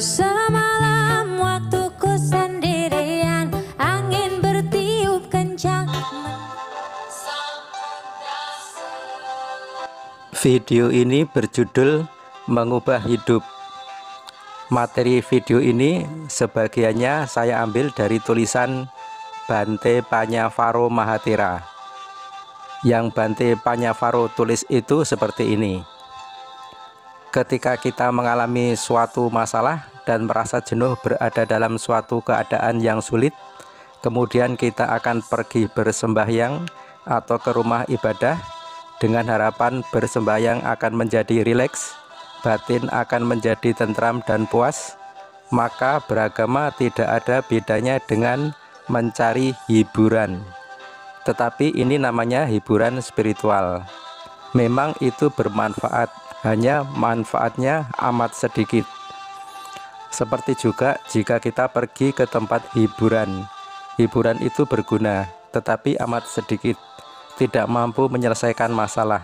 Semalam waktuku sendirian, angin bertiup kencang. Video ini berjudul Mengubah Hidup. Materi video ini sebagiannya saya ambil dari tulisan Bhante Panyavaro Mahathira. Yang Bhante Panyavaro tulis itu seperti ini. Ketika kita mengalami suatu masalah dan merasa jenuh berada dalam suatu keadaan yang sulit, kemudian kita akan pergi bersembahyang atau ke rumah ibadah dengan harapan bersembahyang akan menjadi rileks, batin akan menjadi tentram dan puas, maka beragama tidak ada bedanya dengan mencari hiburan. Tetapi ini namanya hiburan spiritual. Memang itu bermanfaat, hanya manfaatnya amat sedikit. Seperti juga jika kita pergi ke tempat hiburan, hiburan itu berguna, tetapi amat sedikit, tidak mampu menyelesaikan masalah.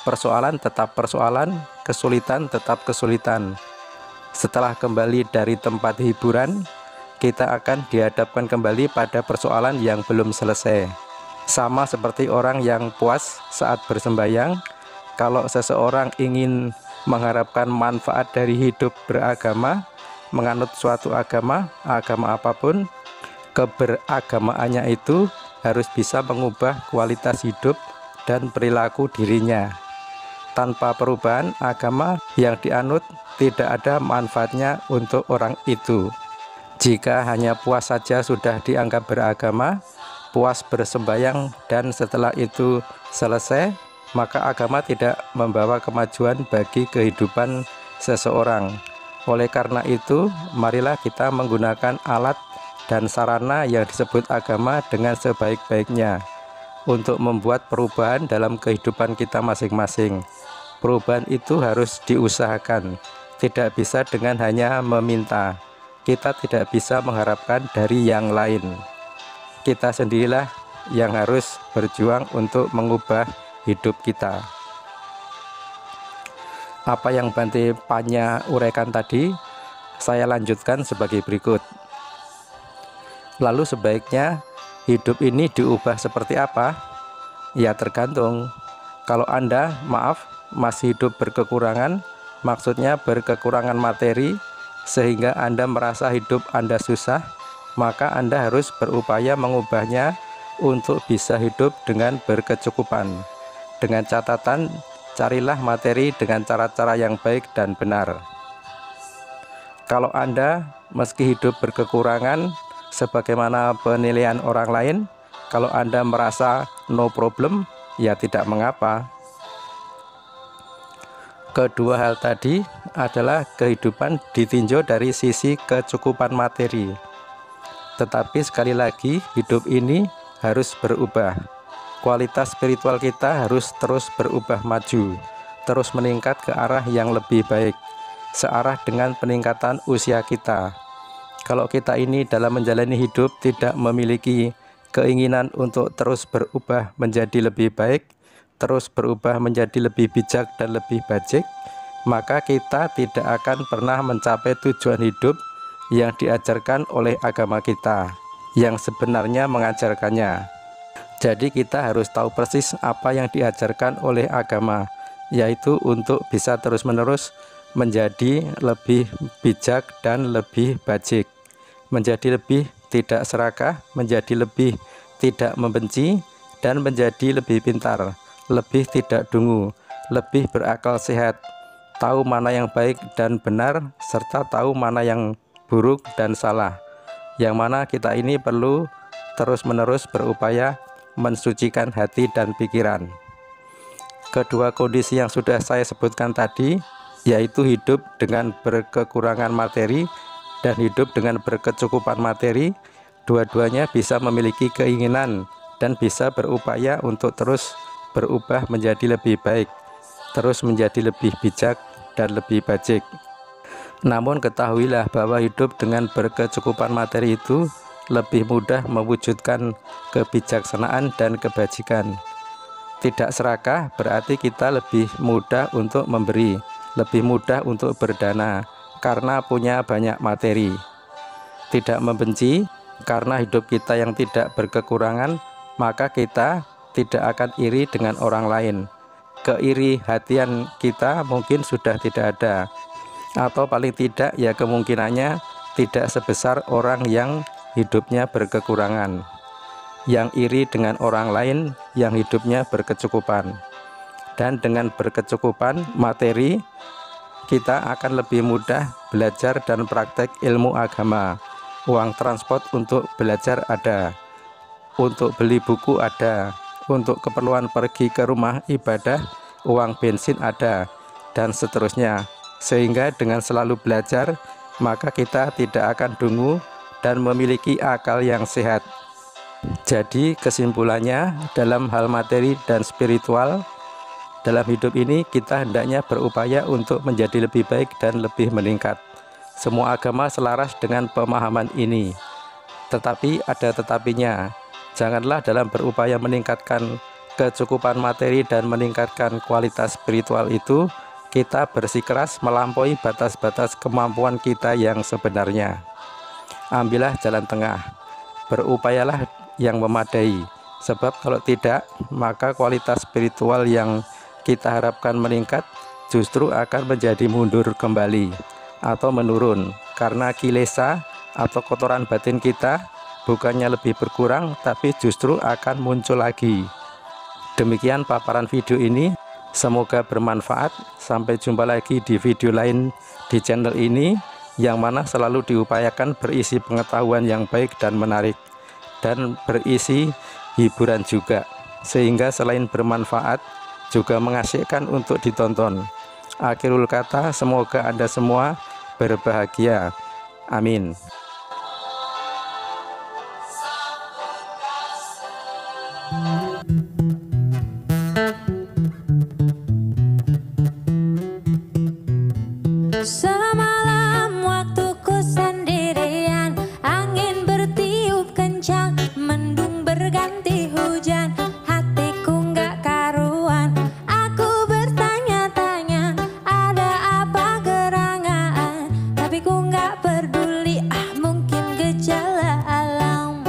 Persoalan tetap persoalan, kesulitan tetap kesulitan. Setelah kembali dari tempat hiburan, kita akan dihadapkan kembali pada persoalan yang belum selesai. Sama seperti orang yang puas saat bersembahyang. Kalau seseorang ingin mengharapkan manfaat dari hidup beragama, menganut suatu agama, agama apapun, keberagamaannya itu harus bisa mengubah kualitas hidup dan perilaku dirinya. Tanpa perubahan agama yang dianut, tidak ada manfaatnya untuk orang itu. Jika hanya puas saja sudah dianggap beragama, puas bersembahyang dan setelah itu selesai, maka agama tidak membawa kemajuan bagi kehidupan seseorang. Oleh karena itu, marilah kita menggunakan alat dan sarana yang disebut agama dengan sebaik-baiknya untuk membuat perubahan dalam kehidupan kita masing-masing. Perubahan itu harus diusahakan, tidak bisa dengan hanya meminta. Kita tidak bisa mengharapkan dari yang lain. Kita sendirilah yang harus berjuang untuk mengubah hidup kita. Apa yang Bhante Panya uraikan tadi, saya lanjutkan sebagai berikut. Lalu sebaiknya hidup ini diubah seperti apa? Ya tergantung. Kalau Anda, masih hidup berkekurangan, maksudnya berkekurangan materi, sehingga Anda merasa hidup Anda susah, maka Anda harus berupaya mengubahnya untuk bisa hidup dengan berkecukupan. Dengan catatan, carilah materi dengan cara-cara yang baik dan benar. Kalau Anda meski hidup berkekurangan, sebagaimana penilaian orang lain, kalau Anda merasa no problem, ya tidak mengapa. Kedua hal tadi adalah kehidupan ditinjau dari sisi kecukupan materi. Tetapi sekali lagi, hidup ini harus berubah. Kualitas spiritual kita harus terus berubah maju, terus meningkat ke arah yang lebih baik, searah dengan peningkatan usia kita. Kalau kita ini dalam menjalani hidup tidak memiliki keinginan untuk terus berubah menjadi lebih baik, terus berubah menjadi lebih bijak dan lebih bajik, maka kita tidak akan pernah mencapai tujuan hidup yang diajarkan oleh agama kita, yang sebenarnya mengajarkannya. Jadi kita harus tahu persis apa yang diajarkan oleh agama, yaitu untuk bisa terus-menerus menjadi lebih bijak dan lebih bajik, menjadi lebih tidak serakah, menjadi lebih tidak membenci, dan menjadi lebih pintar, lebih tidak dungu, lebih berakal sehat, tahu mana yang baik dan benar, serta tahu mana yang buruk dan salah, yang mana kita ini perlu terus-menerus berupaya mensucikan hati dan pikiran. Kedua kondisi yang sudah saya sebutkan tadi, yaitu hidup dengan berkekurangan materi dan hidup dengan berkecukupan materi, dua-duanya bisa memiliki keinginan dan bisa berupaya untuk terus berubah menjadi lebih baik, terus menjadi lebih bijak dan lebih bajik. Namun ketahuilah bahwa hidup dengan berkecukupan materi itu lebih mudah mewujudkan kebijaksanaan dan kebajikan. Tidak serakah berarti kita lebih mudah untuk memberi, lebih mudah untuk berdana, karena punya banyak materi. Tidak membenci karena hidup kita yang tidak berkekurangan, maka kita tidak akan iri dengan orang lain. Keiri hatian kita mungkin sudah tidak ada, atau paling tidak ya kemungkinannya tidak sebesar orang yang hidupnya berkekurangan, yang iri dengan orang lain yang hidupnya berkecukupan. Dan dengan berkecukupan materi, kita akan lebih mudah belajar dan praktek ilmu agama. Uang transport untuk belajar ada, untuk beli buku ada, untuk keperluan pergi ke rumah ibadah, uang bensin ada, dan seterusnya. Sehingga dengan selalu belajar, maka kita tidak akan dungu dan memiliki akal yang sehat. Jadi kesimpulannya, dalam hal materi dan spiritual, dalam hidup ini kita hendaknya berupaya untuk menjadi lebih baik dan lebih meningkat. Semua agama selaras dengan pemahaman ini. Tetapi ada tetapinya. Janganlah dalam berupaya meningkatkan kecukupan materi dan meningkatkan kualitas spiritual itu, kita bersikeras melampaui batas-batas kemampuan kita yang sebenarnya. Ambillah jalan tengah. Berupayalah yang memadai. Sebab kalau tidak, maka kualitas spiritual yang kita harapkan meningkat justru akan menjadi mundur kembali atau menurun, karena kilesa atau kotoran batin kita bukannya lebih berkurang tapi justru akan muncul lagi. Demikian paparan video ini, semoga bermanfaat. Sampai jumpa lagi di video lain di channel ini, yang mana selalu diupayakan berisi pengetahuan yang baik dan menarik, dan berisi hiburan juga, sehingga selain bermanfaat juga mengasyikkan untuk ditonton. Akhirul kata, semoga Anda semua berbahagia. Amin. Semalam waktuku sendirian, angin bertiup kencang, mendung berganti hujan, hatiku nggak karuan. Aku bertanya-tanya, ada apa gerangan, tapi ku nggak peduli, mungkin gejala alam.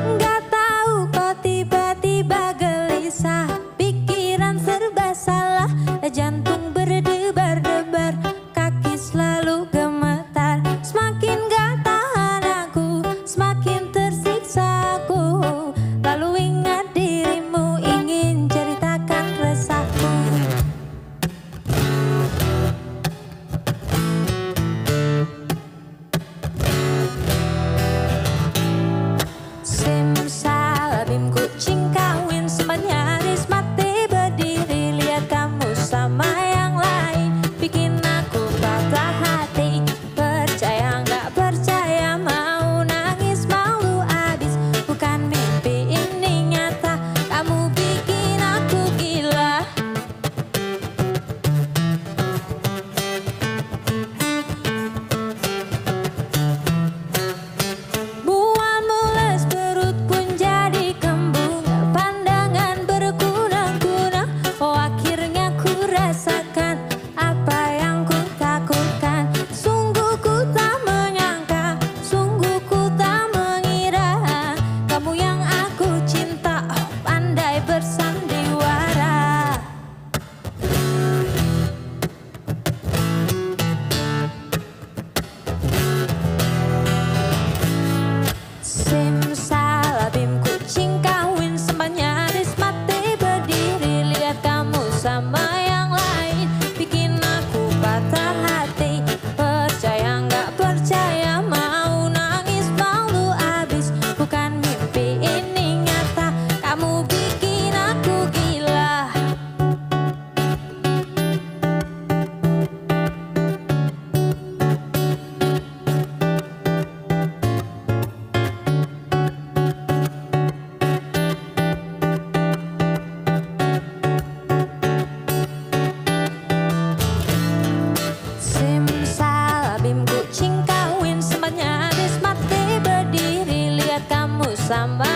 Nggak tahu kok tiba-tiba gelisah, pikiran serba salah, jantung berdebar-debar, kaki selalu gemetar. Semakin gak tahan aku, semakin tersiksa aku. Lalu ingat dirimu, ingin ceritakan resahku. Simsalabim, kucing kawin, sempat nyaris mati berdiri. Lihat kamu sama yang lain, bikin aku patah hati. Percaya nggak percaya, mau nangis malu abis. Bukan mimpi, ini nyata, kamu bikin aku gila. Mual mules, perut pun jadi kembung, pandangan berkunang-kunang. Oh, akhirnya ku rasakan apa yang ku takutkan. Sungguh ku tak menyangka, sungguh ku tak mengira, kamu yang aku cinta, pandai bersandiwara. Simsalabim, kucing kawin, sempat nyaris mati berdiri. Lihat kamu sama yang lain, bikin aku patah hati. Percaya nggak percaya, mau nangis malu abis. Bukan mimpi, ini nyata, kamu bikin aku gila. Simsalabim, kucing kawin, sempat nyaris mati berdiri. Lihat kamu sama